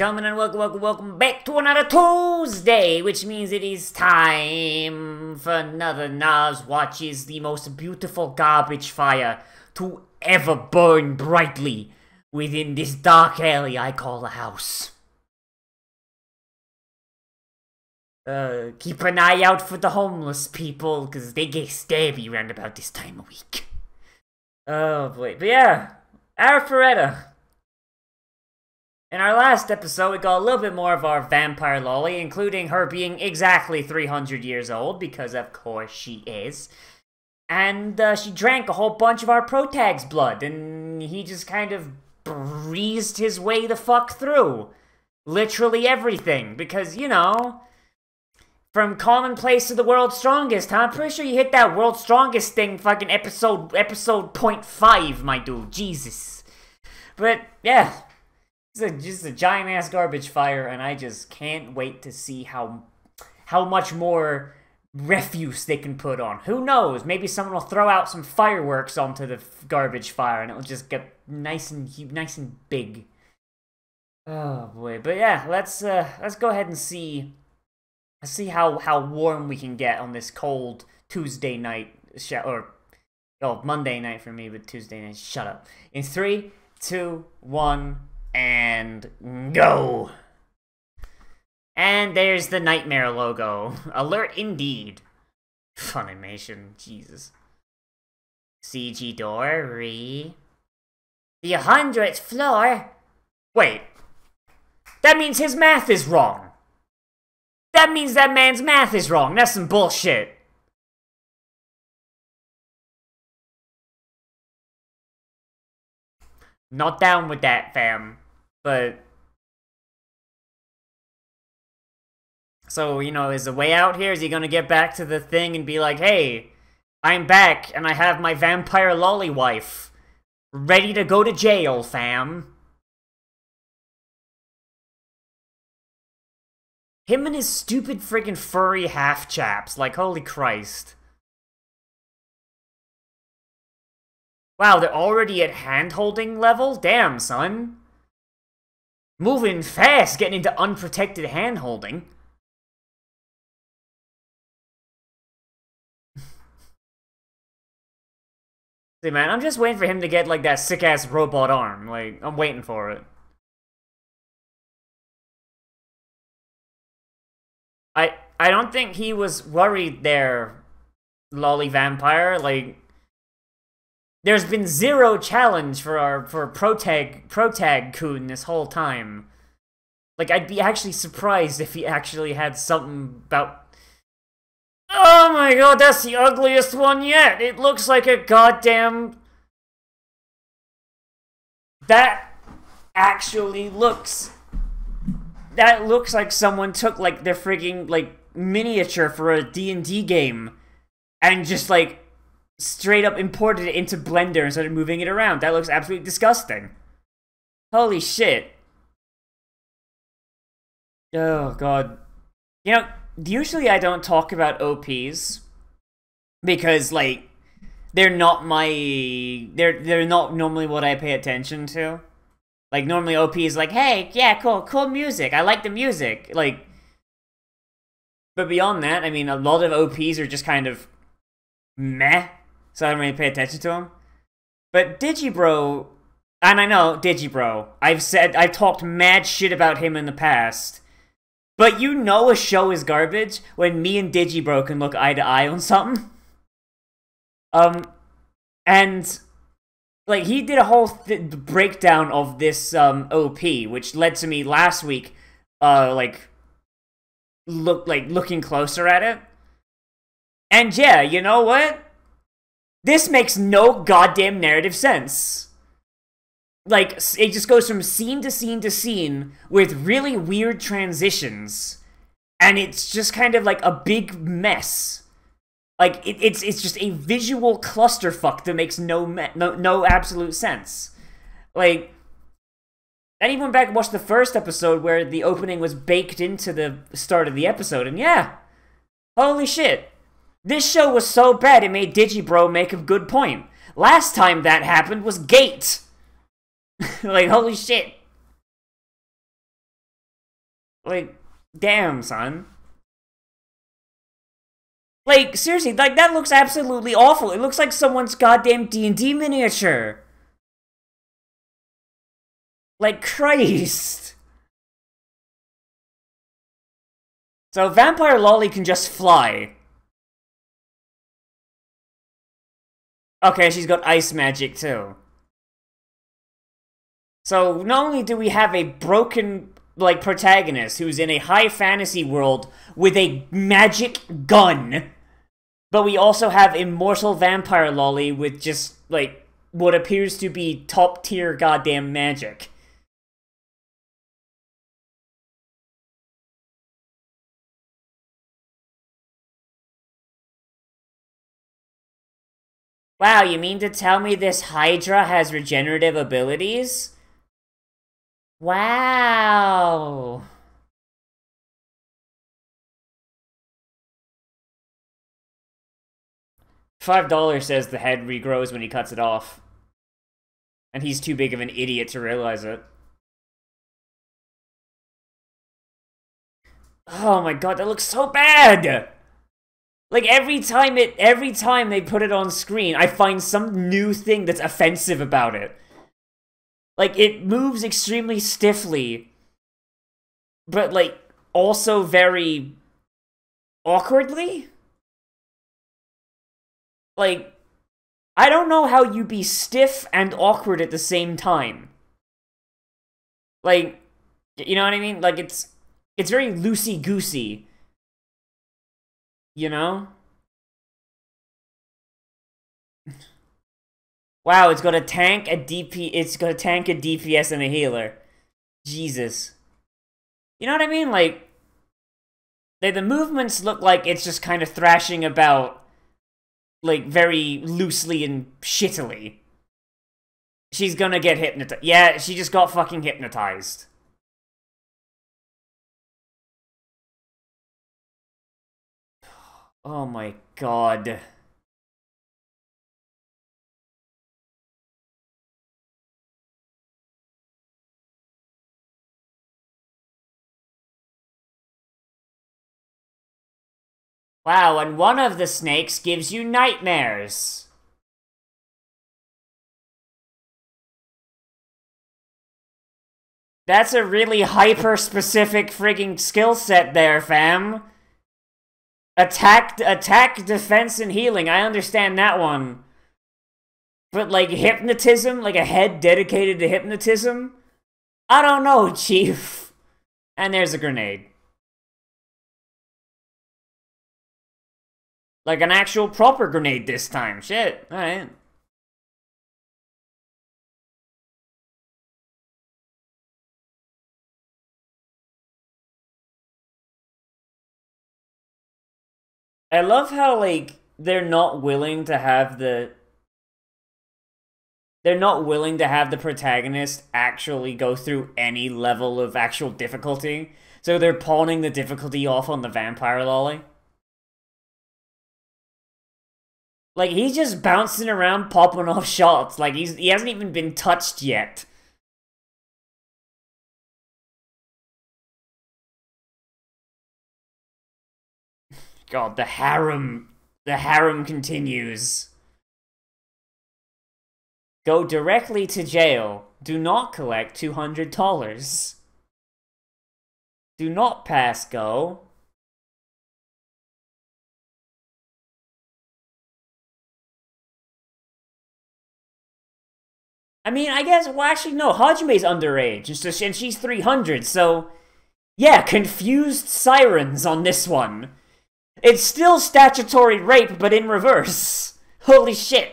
gentlemen, and welcome back to another Tuesday, which means it is time for another Nozz watches the most beautiful garbage fire to ever burn brightly within this dark alley I call a house. Keep an eye out for the homeless people, because they get stabby around about this time of week. Oh boy, but yeah, Arifureta. In our last episode, we got a little bit more of our vampire lolly, including her being exactly 300 years old, because of course she is. And she drank a whole bunch of our protag's blood, and he just kind of breezed his way the fuck through. Literally everything, because, you know, from Commonplace to the World's Strongest, huh? I'm pretty sure you hit that World's Strongest thing fucking episode 0.5, my dude. Jesus. But, yeah. It's just a giant-ass garbage fire, and I just can't wait to see how much more refuse they can put on. Who knows? Maybe someone will throw out some fireworks onto the garbage fire, and it'll just get nice and big. Oh boy! But yeah, let's go ahead and see how warm we can get on this cold Tuesday night, Monday night for me, but Tuesday night. Shut up. In 3, 2, 1. And go! And there's the nightmare logo. Alert indeed. Funimation, Jesus. CG door, the 100th floor? Wait. That means his math is wrong. That means that man's math is wrong. That's some bullshit. Not down with that, fam. But so, you know, is the way out here? Is he gonna get back to the thing and be like, hey, I'm back and I have my vampire lolly wife ready to go to jail, fam? Him and his stupid friggin' furry half-chaps, like, holy Christ. Wow, they're already at hand-holding level? Damn, son. Moving fast, getting into unprotected hand-holding. See, man, I'm just waiting for him to get, like, that sick-ass robot arm. Like, I'm waiting for it. I don't think he was worried there, lolly vampire. Like, there's been zero challenge for protag coon this whole time. Like, I'd be actually surprised if he actually had something about... Oh my god, that's the ugliest one yet! It looks like a goddamn... That actually looks... That looks like someone took, like, their frigging, like, miniature for a D&D game and just, like, straight up imported it into Blender and started moving it around. That looks absolutely disgusting. Holy shit. Oh god. You know, usually I don't talk about OPs because, like, they're not normally what I pay attention to. Like, normally OP is like, hey, yeah, cool music, I like the music, like, but beyond that, I mean, a lot of OPs are just kind of meh, so I don't really pay attention to them. But Digibro, and I know, Digibro, I've talked mad shit about him in the past, but you know a show is garbage when me and Digibro can look eye to eye on something. And... like, he did a whole breakdown of this, OP, which led to me last week, looking closer at it. And yeah, you know what? This makes no goddamn narrative sense. Like, it just goes from scene to scene to scene with really weird transitions. And it's just kind of like a big mess. Like, it's just a visual clusterfuck that makes no absolute sense. Like, I even went back and watched the first episode where the opening was baked into the start of the episode, and yeah, holy shit. This show was so bad it made Digibro make a good point. Last time that happened was Gate. Like, holy shit. Like, damn, son. Like, seriously, like, that looks absolutely awful. It looks like someone's goddamn D&D miniature. Like, Christ. So, Vampire Lolly can just fly. Okay, she's got ice magic, too. So, not only do we have a broken, like, protagonist who's in a high fantasy world with a magic gun, but we also have immortal Vampire Lolly with just, like, what appears to be top-tier goddamn magic. Wow, you mean to tell me this Hydra has regenerative abilities? Wow. $5 says the head regrows when he cuts it off. And he's too big of an idiot to realize it. Oh my god, that looks so bad! Like, every time they put it on screen, I find some new thing that's offensive about it. Like, it moves extremely stiffly, but, like, also very awkwardly? Like, I don't know how you be stiff and awkward at the same time. Like, you know what I mean? Like, it's very loosey-goosey. You know? Wow, it's got a tank, a DPS, and a healer. Jesus. You know what I mean? Like, the movements look like it's just kind of thrashing about, like, very loosely and shittily. She's gonna get hypnotized. Yeah, she just got fucking hypnotized. Oh my god. Wow, and one of the snakes gives you nightmares. That's a really hyper-specific frigging skill set there, fam. Attack, defense, and healing. I understand that one. But, like, hypnotism? Like, a head dedicated to hypnotism? I don't know, Chief. And there's a grenade. Like, an actual proper grenade this time. Shit. Alright. I love how, like, they're not willing to have the protagonist actually go through any level of actual difficulty. So they're pawning the difficulty off on the Vampire Lolly. Like, he's just bouncing around, popping off shots. Like, he hasn't even been touched yet. God, the harem continues. Go directly to jail. Do not collect $200. Do not pass go. I mean, I guess, well, actually, no, Hajime's underage, and she's 300, so, yeah, confused sirens on this one. It's still statutory rape, but in reverse. Holy shit.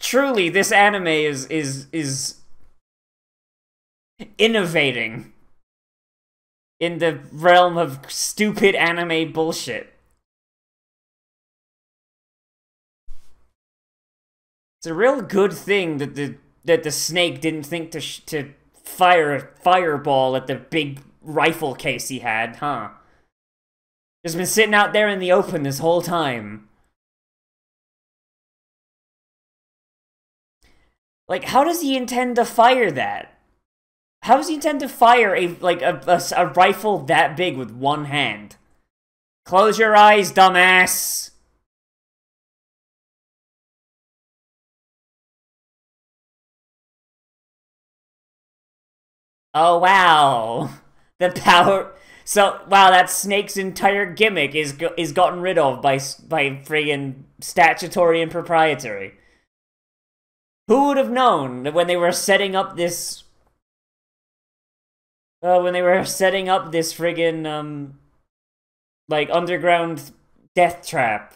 Truly, this anime is innovating in the realm of stupid anime bullshit. It's a real good thing that the snake didn't think to fire a fireball at the big rifle case he had, huh? Just been sitting out there in the open this whole time. Like, how does he intend to fire that? How does he intend to fire a rifle that big with one hand? Close your eyes, dumbass! Oh, wow. The power... So, wow, that Snake's entire gimmick is gotten rid of by friggin' statutory and proprietary. Who would have known that when they were setting up this... friggin', like, underground death trap,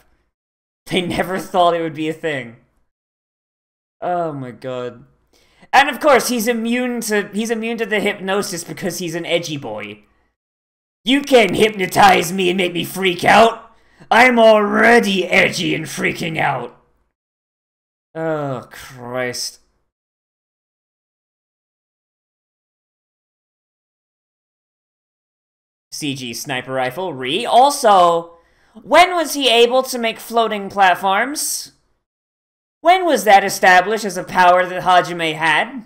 they never thought it would be a thing. Oh my god. And of course, he's immune to the hypnosis because he's an edgy boy. You can't hypnotize me and make me freak out. I'm already edgy and freaking out. Oh, Christ. CG sniper rifle, Also, when was he able to make floating platforms? When was that established as a power that Hajime had?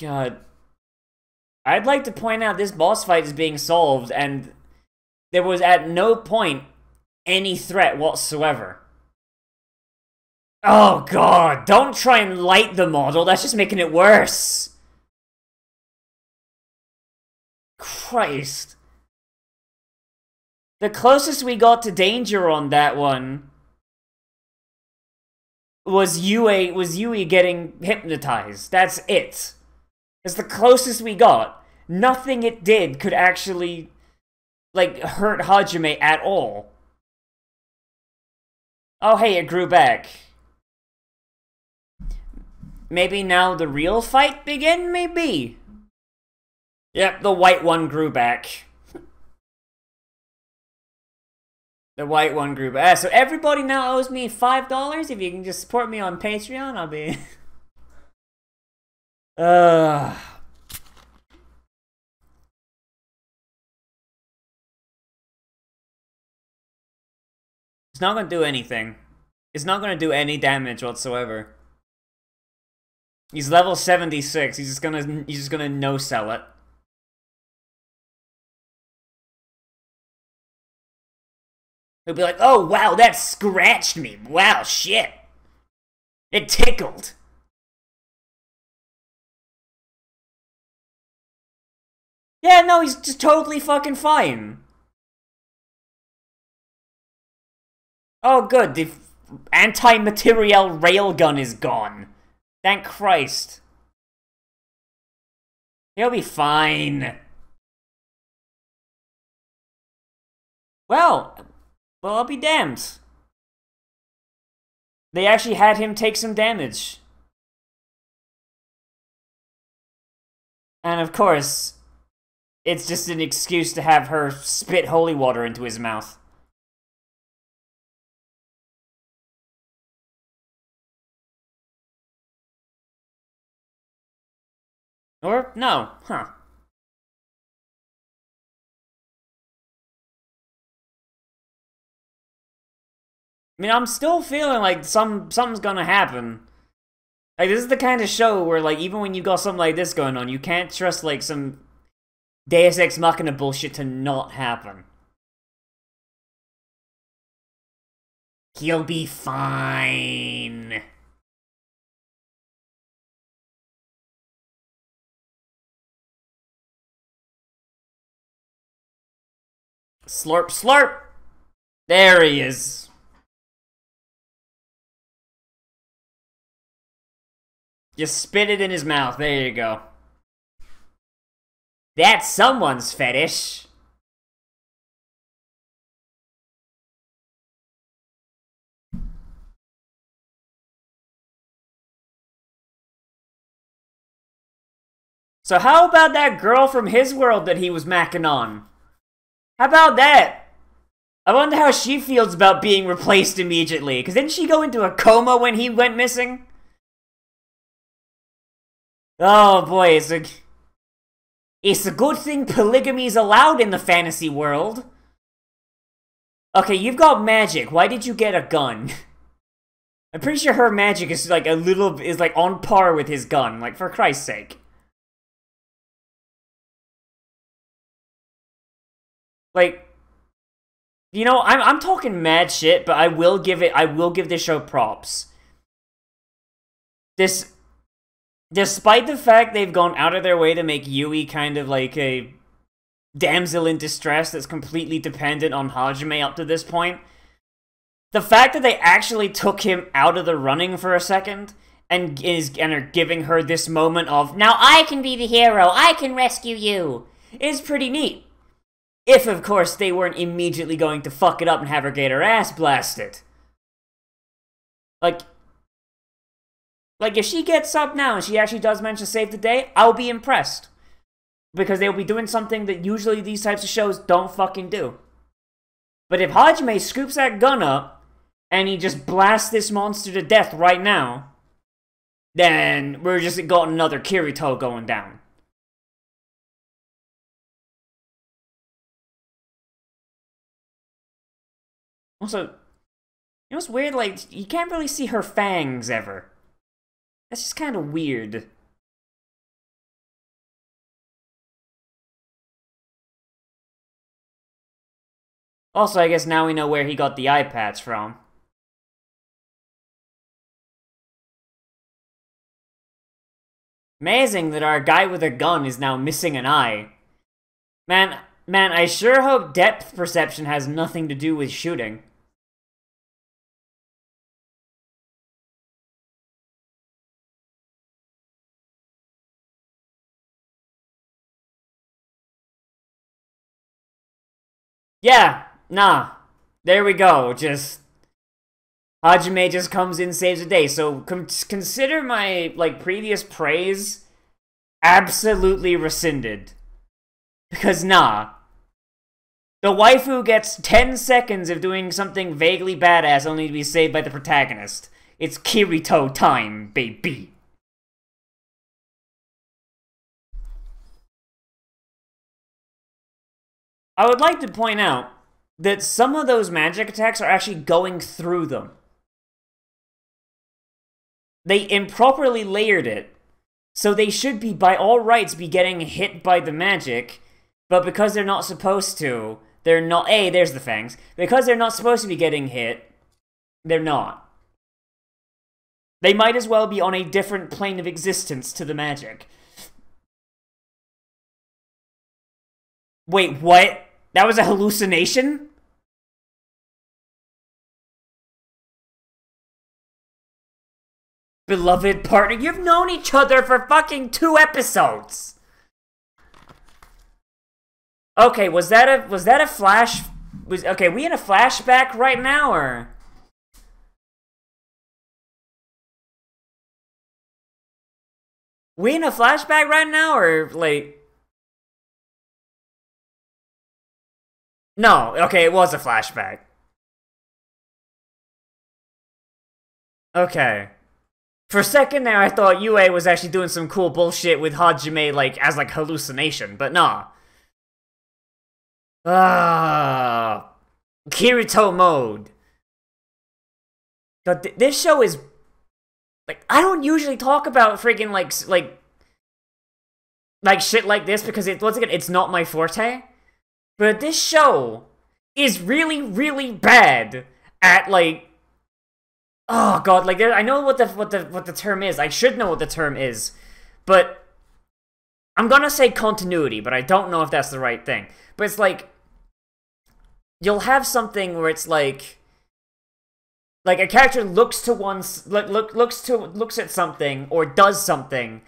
God. I'd like to point out this boss fight is being solved, and there was at no point any threat whatsoever. Oh god, don't try and light the model, that's just making it worse. Christ. The closest we got to danger on that one was Yui getting hypnotized. That's it. It's the closest we got. Nothing it did could actually, like, hurt Hajime at all. Oh hey, it grew back. Maybe now the real fight begin? Maybe. Yep, the white one grew back. The white one grew back. So everybody now owes me $5. If you can just support me on Patreon, I'll be... It's not gonna do anything. It's not gonna do any damage whatsoever. He's level 76. He's just gonna no-sell it. He'll be like, oh wow, that scratched me. Wow, shit. It tickled. Yeah, no, he's just totally fucking fine. Oh good, the anti-material railgun is gone. Thank Christ. He'll be fine. Well, I'll be damned. They actually had him take some damage. And of course, it's just an excuse to have her spit holy water into his mouth. Or, no, huh. I mean, I'm still feeling like something's gonna happen. Like, this is the kind of show where, like, even when you got something like this going on, you can't trust, like, some Deus Ex Machina bullshit to not happen. He'll be fine. Slurp, slurp! There he is. Just spit it in his mouth. There you go. That's someone's fetish. So how about that girl from his world that he was macking on? How about that? I wonder how she feels about being replaced immediately. Because didn't she go into a coma when he went missing? Oh boy, it's like... It's a good thing polygamy's allowed in the fantasy world. Okay, you've got magic. Why did you get a gun? I'm pretty sure her magic is like on par with his gun. Like, for Christ's sake. Like, you know, I'm talking mad shit, but I will give this show props. Despite the fact they've gone out of their way to make Yui kind of like a damsel in distress that's completely dependent on Hajime up to this point, the fact that they actually took him out of the running for a second and are giving her this moment of, now I can be the hero, I can rescue you, is pretty neat. If, of course, they weren't immediately going to fuck it up and have her get her ass blasted. Like, if she gets up now and she actually does manage to save the day, I'll be impressed. Because they'll be doing something that usually these types of shows don't fucking do. But if Hajime scoops that gun up, and he just blasts this monster to death right now, then we're just got another Kirito going down. Also, you know what's weird? Like, you can't really see her fangs ever. That's just kind of weird. Also, I guess now we know where he got the eye patch from. Amazing that our guy with a gun is now missing an eye. Man, I sure hope depth perception has nothing to do with shooting. Yeah, nah. There we go. Just Hajime just comes in, saves the day. So consider my like previous praise absolutely rescinded. Because nah. The waifu gets 10 seconds of doing something vaguely badass only to be saved by the protagonist. It's Kirito time, baby. I would like to point out that some of those magic attacks are actually going through them. They improperly layered it, so they should be, by all rights, be getting hit by the magic, but because they're not supposed to, they're not- there's the fangs. Because they're not supposed to be getting hit, they're not. They might as well be on a different plane of existence to the magic. Wait, what? That was a hallucination? Beloved partner, you've known each other for fucking 2 episodes! Okay, was that a flash? Okay, we in a flashback right now, or? We in a flashback right now, or, like... No, okay, it was a flashback. Okay. For a second there, I thought Yue was actually doing some cool bullshit with Hajime, like, as, like, hallucination, but nah. Kirito mode. But this show is... Like, I don't usually talk about freaking, like, shit like this, because, once again, it's not my forte. But this show is really, really bad at, like... Oh god, like I know what the term is. I should know what the term is. But I'm gonna say continuity, but I don't know if that's the right thing. But it's like you'll have something where it's like a character looks at something or does something,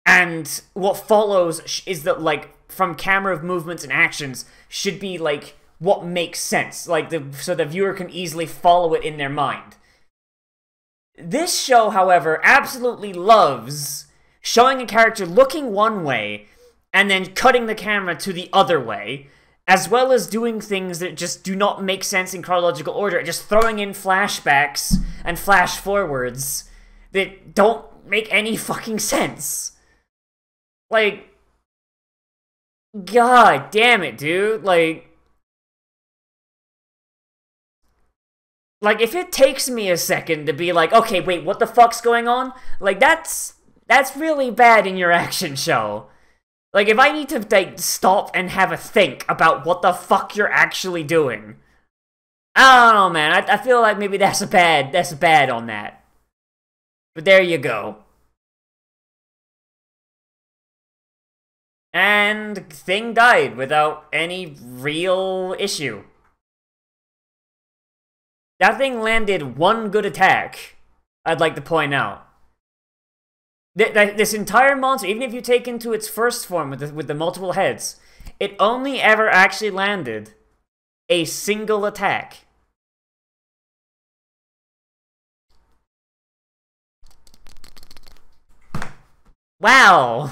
and what follows is that, like, from camera movements and actions should be like what makes sense, like so the viewer can easily follow it in their mind. This show, however, absolutely loves showing a character looking one way and then cutting the camera to the other way, as well as doing things that just do not make sense in chronological order, just throwing in flashbacks and flash forwards that don't make any fucking sense. Like, God damn it, dude. Like, if it takes me a second to be like, okay, wait, what the fuck's going on? Like, that's really bad in your action show. Like, if I need to, like, stop and have a think about what the fuck you're actually doing. I don't know, man. I feel like maybe that's bad on that. But there you go. And thing died without any real issue. That thing landed one good attack, I'd like to point out. This entire monster, even if you take into its first form with the multiple heads, it only ever actually landed a single attack. Wow.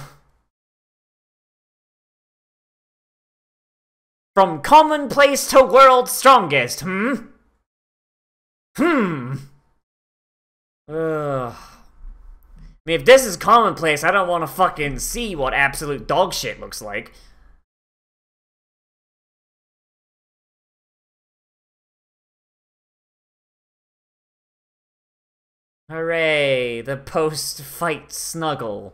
From commonplace to world's strongest, Ugh. I mean, if this is commonplace, I don't want to fucking see what absolute dog shit looks like. Hooray, the post-fight snuggle.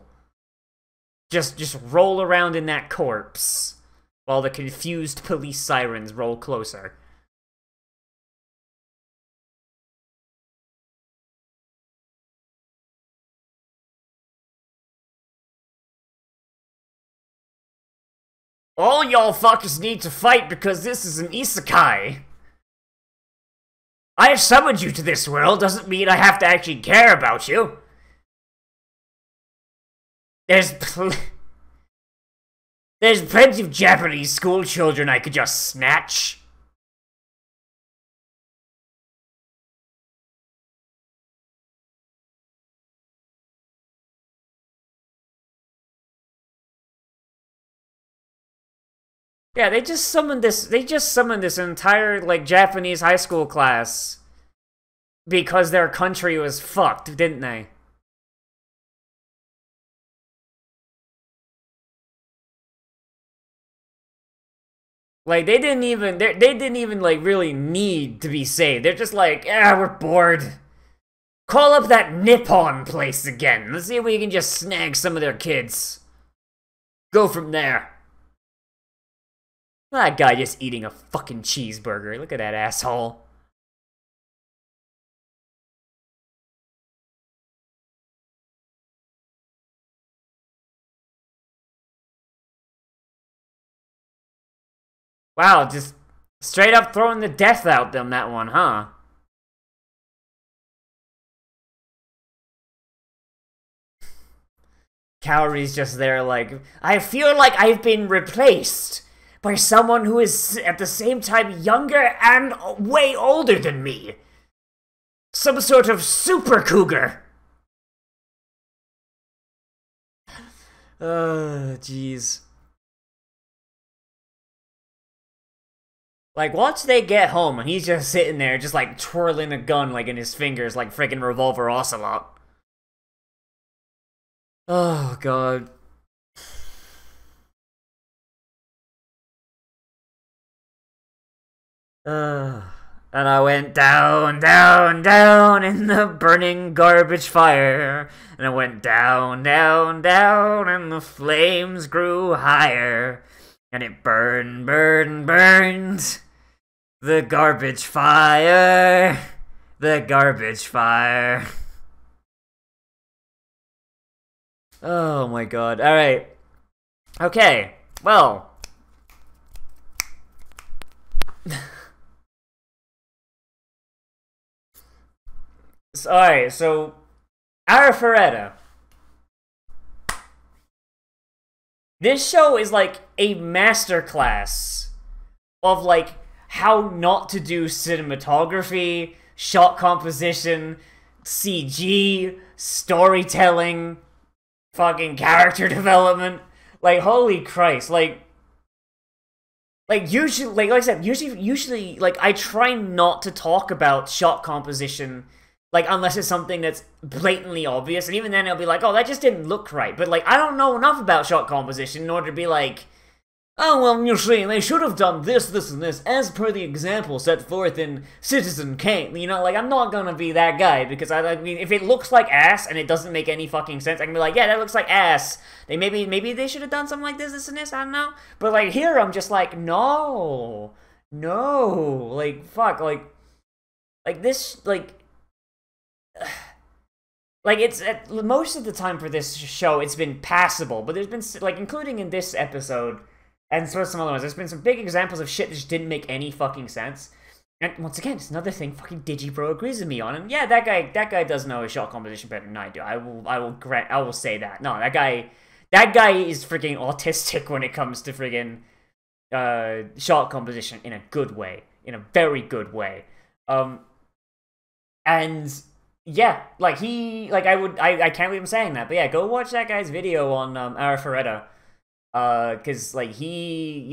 Just roll around in that corpse, while the confused police sirens roll closer. All y'all fuckers need to fight because this is an isekai. I have summoned you to this world doesn't mean I have to actually care about you. There's plenty of Japanese school children I could just snatch. Yeah, they just summoned this entire, like, Japanese high school class because their country was fucked, didn't they? Like, they didn't even, like, really need to be saved. They're just like, we're bored. Call up that Nippon place again. Let's see if we can just snag some of their kids. Go from there. That guy just eating a fucking cheeseburger. Look at that asshole. Wow, just straight up throwing the death out on that one, huh? Kaori's just there like, I feel like I've been replaced by someone who is at the same time younger and way older than me. Some sort of super cougar. Jeez. Like, once they get home and he's just sitting there, just like twirling a gun like in his fingers like freaking Revolver Ocelot. Oh, God. And I went down, down, down in the burning garbage fire. And I went down, down, down, and the flames grew higher. And it burned, burned, burned. The garbage fire. The garbage fire. Oh my god. Alright. Okay. Well. Alright, so Arifureta. This show is like a masterclass of like how not to do cinematography, shot composition, CG, storytelling, fucking character development. Like, holy Christ, like usually, like I said, usually, like, I try not to talk about shot composition, like, unless it's something that's blatantly obvious, and even then it'll be like, oh, that just didn't look right, but, like, I don't know enough about shot composition in order to be like, oh, well, you see, they should have done this, this, and this, as per the example set forth in Citizen Kane. You know, like, I'm not gonna be that guy, because, I mean, if it looks like ass, and it doesn't make any fucking sense, I can be like, yeah, that looks like ass. Maybe they should have done something like this, and this, I don't know. But, like, here, I'm just like, no. Like, fuck, like, this, like, it's, most of the time for this show, it's been passable, but there's been, like, including in this episode, and so some other ones. There's been some big examples of shit that just didn't make any fucking sense. And once again, it's another thing fucking Digibro agrees with me on. And yeah, that guy does know his shot composition better than I do. I will say that. No, that guy is freaking autistic when it comes to friggin' shot composition in a good way. In a very good way. And yeah, like I can't believe I'm saying that, but yeah, go watch that guy's video on Arifureta. Cause like he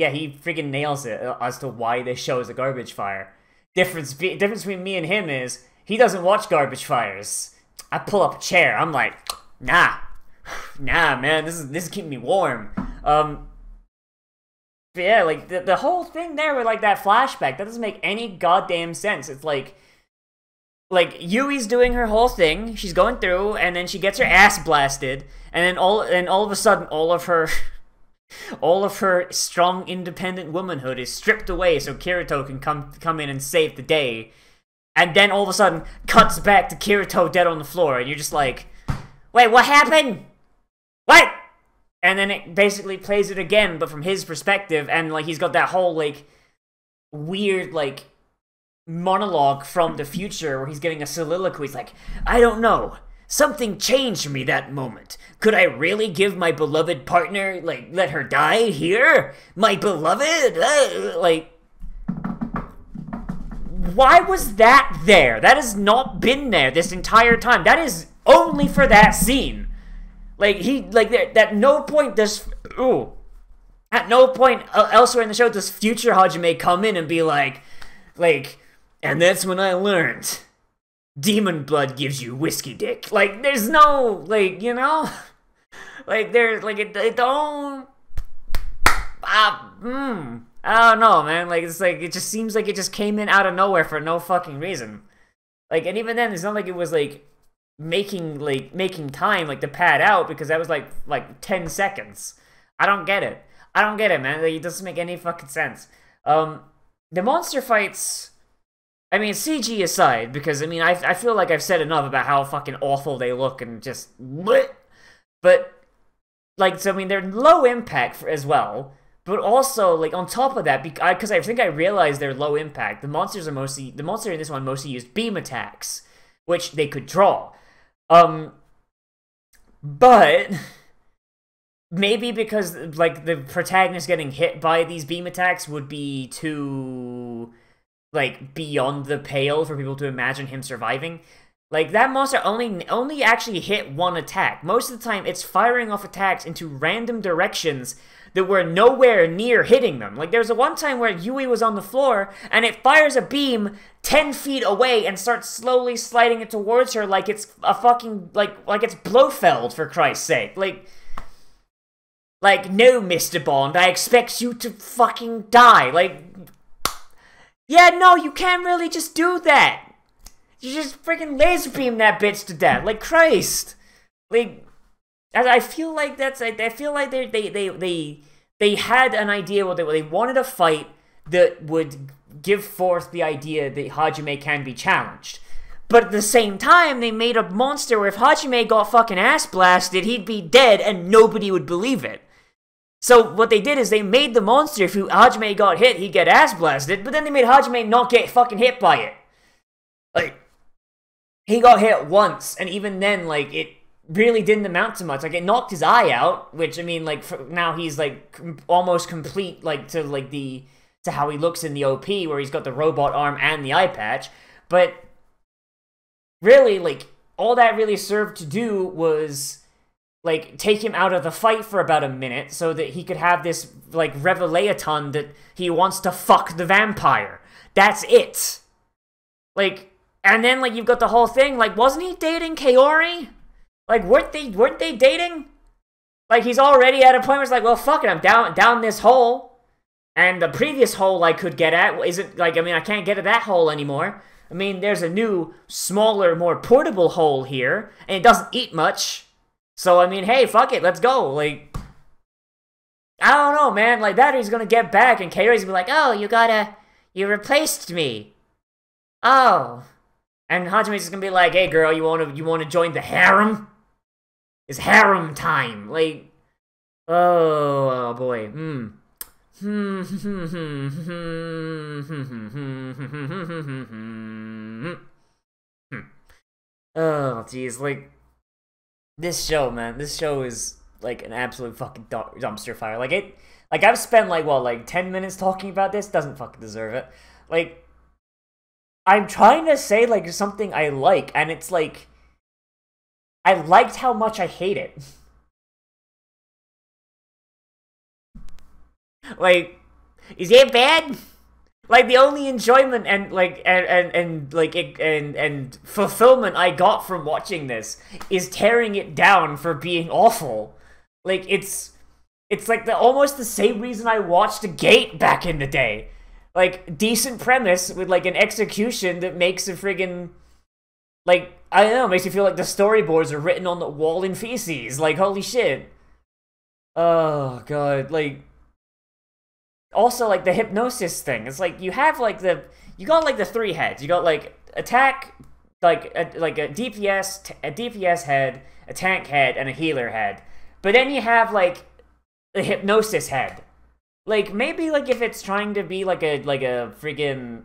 freaking nails it as to why this show is a garbage fire. Difference between me and him is he doesn't watch garbage fires. I pull up a chair. I'm like, nah, man, this is keeping me warm. But yeah, like the whole thing there with like that flashback, that doesn't make any goddamn sense. It's like Yui's doing her whole thing. She's going through, and then she gets her ass blasted, and then all of a sudden, all of her strong, independent womanhood is stripped away so Kirito can come in and save the day. And then all of a sudden, cuts back to Kirito dead on the floor, and you're just like, wait, what happened? What? And then it basically plays it again, but from his perspective, and like he's got that whole like weird like monologue from the future where he's getting a soliloquy. He's like, I don't know. Something changed for me that moment. Could I really give my beloved partner, like, let her die here? My beloved? Like, why was that there? That has not been there this entire time. That is only for that scene. Like, at no point does, at no point elsewhere in the show does future Hajime come in and be like, and that's when I learned demon blood gives you whiskey dick. Like, there's no, like, you know? Like, there's, like, it don't... I don't know, man. Like, it's like, it just seems like it just came in out of nowhere for no fucking reason. Like, and even then, it's not like it was, like, making time, like, to pad out, because that was, like 10 seconds. I don't get it. I don't get it, man. Like, it doesn't make any fucking sense. The monster fights... I mean, CG aside, because, I mean, I feel like I've said enough about how fucking awful they look and just... But, like, so, I mean, they're low impact as well, but also, like, on top of that, because I think I realized they're low impact, the monster in this one mostly used beam attacks, which they could draw. But... maybe because, like, the protagonist getting hit by these beam attacks would be too... like, beyond the pale for people to imagine him surviving. Like, that monster only actually hit one attack. Most of the time, it's firing off attacks into random directions that were nowhere near hitting them. Like, there's a one time where Yui was on the floor, and it fires a beam 10 feet away and starts slowly sliding it towards her like it's a fucking, like it's Blofeld, for Christ's sake. Like, no, Mr. Bond, I expect you to fucking die. Like... yeah, no, you can't really just do that. You just freaking laser beam that bitch to death. Like, Christ. Like, I feel like that's... I feel like they had an idea where they wanted a fight that would give forth the idea that Hajime can be challenged. But at the same time, they made a monster where if Hajime got fucking ass blasted, he'd be dead and nobody would believe it. So what they did is they made the monster, if Hajime got hit, he'd get ass blasted, but then they made Hajime not get fucking hit by it. Like, he got hit once, and even then, like, it really didn't amount to much. Like, it knocked his eye out, which, I mean, like, now he's, like, almost complete, like, to how he looks in the OP, where he's got the robot arm and the eye patch. But, really, like, all that really served to do was... like, take him out of the fight for about a minute so that he could have this, like, revelation that he wants to fuck the vampire. That's it. Like, and then, like, you've got the whole thing, like, wasn't he dating Kaori? Like, weren't they dating? Like, he's already at a point where it's like, well, fuck it, I'm down this hole. And the previous hole I could get at isn't, like, I mean, I can't get at that hole anymore. I mean, there's a new, smaller, more portable hole here, and it doesn't eat much. So, I mean, hey, fuck it, let's go. Like, I don't know, man. Like, Battery's gonna get back, and K-Ray's gonna be like, oh, you replaced me. Oh. And Hajime's just gonna be like, hey, girl, you wanna join the harem? It's harem time. Like, oh boy. Oh, jeez, like, this show, man, this show is, like, an absolute fucking dumpster fire. Like, I've spent, like, 10 minutes talking about this, doesn't fucking deserve it. Like, I'm trying to say, like, something I like, and it's, like, I liked how much I hate it. Like, is it bad? Like, the only enjoyment and fulfillment I got from watching this is tearing it down for being awful. Like, it's like almost the same reason I watched Gate back in the day. Like, decent premise with, like, an execution that makes a friggin', like, I don't know, makes you feel like the storyboards are written on the wall in feces. Like, holy shit. Oh, God, like... Also, like, the hypnosis thing. It's like, you have, like, you got, like, the 3 heads. You got, like, attack, like a DPS head, a tank head, and a healer head. But then you have, like, the hypnosis head. Like, maybe, like, if it's trying to be, like a friggin'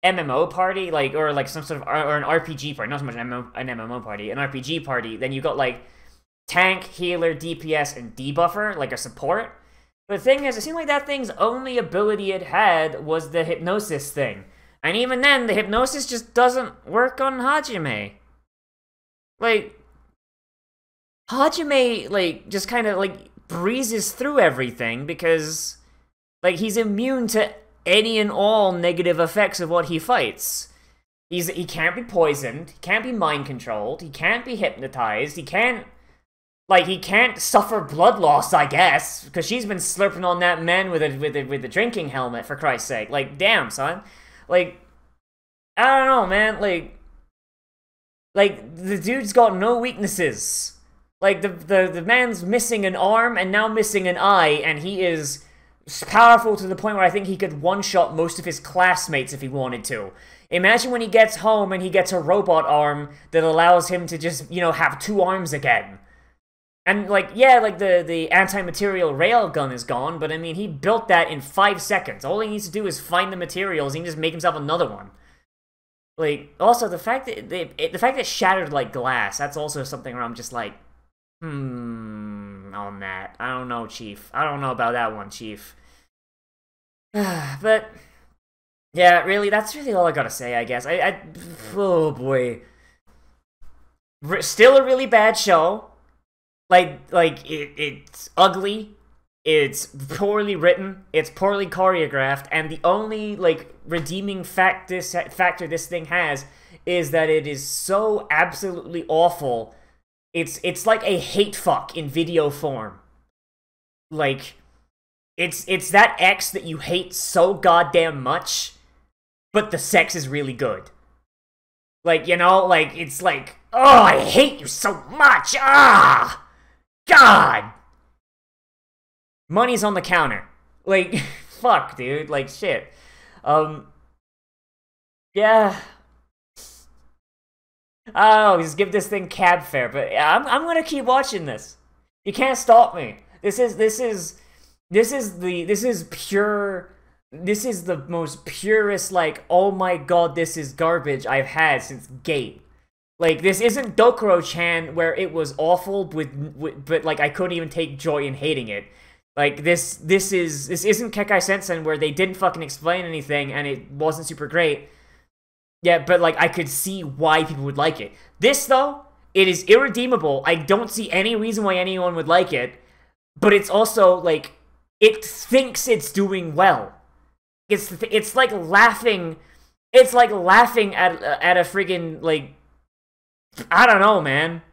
MMO party, like, or, like, some sort of, or an RPG party, not so much an MMO party, an RPG party, then you got, like, tank, healer, DPS, and debuffer, like a support. But the thing is, it seemed like that thing's only ability it had was the hypnosis thing. And even then, the hypnosis just doesn't work on Hajime. Like, Hajime, like, just kind of, like, breezes through everything because, like, he's immune to any and all negative effects of what he fights. He can't be poisoned, he can't be mind controlled, he can't be hypnotized, he can't suffer blood loss, I guess, because she's been slurping on that man with a drinking helmet, for Christ's sake. Like, damn, son. Like, I don't know, man. Like the dude's got no weaknesses. Like, the man's missing an arm and now missing an eye, and he is powerful to the point where I think he could one-shot most of his classmates if he wanted to. Imagine when he gets home and he gets a robot arm that allows him to just, you know, have 2 arms again. And, like, yeah, like, the anti-material railgun is gone, but, I mean, he built that in 5 seconds. All he needs to do is find the materials, he can just make himself another one. Like, also, the fact that it shattered like glass, that's also something where I'm just like, on that. I don't know, Chief. I don't know about that one, Chief. But, yeah, really, that's really all I gotta say, I guess. Oh, boy. Still a really bad show. It's ugly, it's poorly written, it's poorly choreographed, and the only, like, redeeming factor this thing has is that it is so absolutely awful. It's like a hate fuck in video form. Like, it's that ex that you hate so goddamn much, but the sex is really good. Like, you know, like, it's like, oh, I hate you so much, ah! God! Money's on the counter. Like, fuck, dude. Like, shit. Yeah. Oh, just give this thing cab fare, but I'm gonna keep watching this. You can't stop me. This is the most purest, like, oh my god, this is garbage I've had since Gate. Like, this isn't Dokuro-chan, where it was awful, but, like, I couldn't even take joy in hating it. Like, this isn't Kekai Sensen, where they didn't fucking explain anything, and it wasn't super great. Yeah, but, like, I could see why people would like it. This, though, it is irredeemable. I don't see any reason why anyone would like it, but it's also, like, it thinks it's doing well. It's like laughing at a friggin', like, I don't know, man.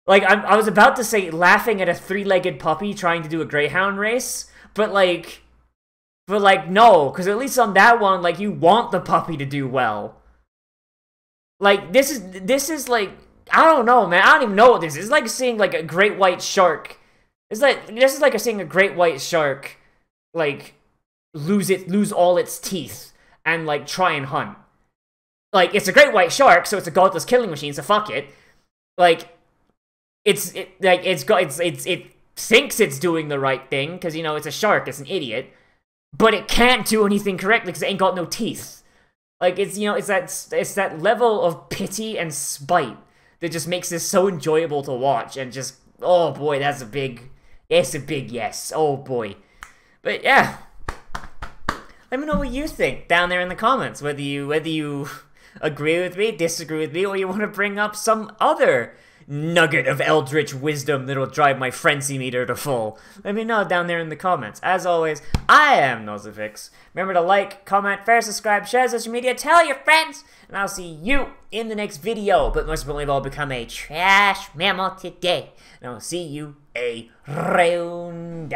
Like, I was about to say laughing at a 3-legged puppy trying to do a greyhound race, but, like, But, like, no, because at least on that one, like, you want the puppy to do well. Like, this is, like, I don't know, man. I don't even know what this is. It's like seeing, like, a great white shark. This is like seeing a great white shark, like, lose all its teeth and, like, try and hunt. Like, it's a great white shark, so it's a godless killing machine, so fuck it. Like, it thinks it's doing the right thing, because, you know, it's a shark, it's an idiot. But it can't do anything correctly, because it ain't got no teeth. Like, it's, you know, it's that level of pity and spite that just makes this so enjoyable to watch, and just, oh boy, that's a big yes, oh boy. But, yeah. Let me know what you think down there in the comments, whether you agree with me, disagree with me, or you want to bring up some other nugget of eldritch wisdom that'll drive my frenzy meter to full. Let me know down there in the comments. As always, I am Nozz. Remember to like, comment, share, subscribe, share social media, tell your friends, and I'll see you in the next video. But most importantly, I'll become a trash mammal today, and I'll see you around.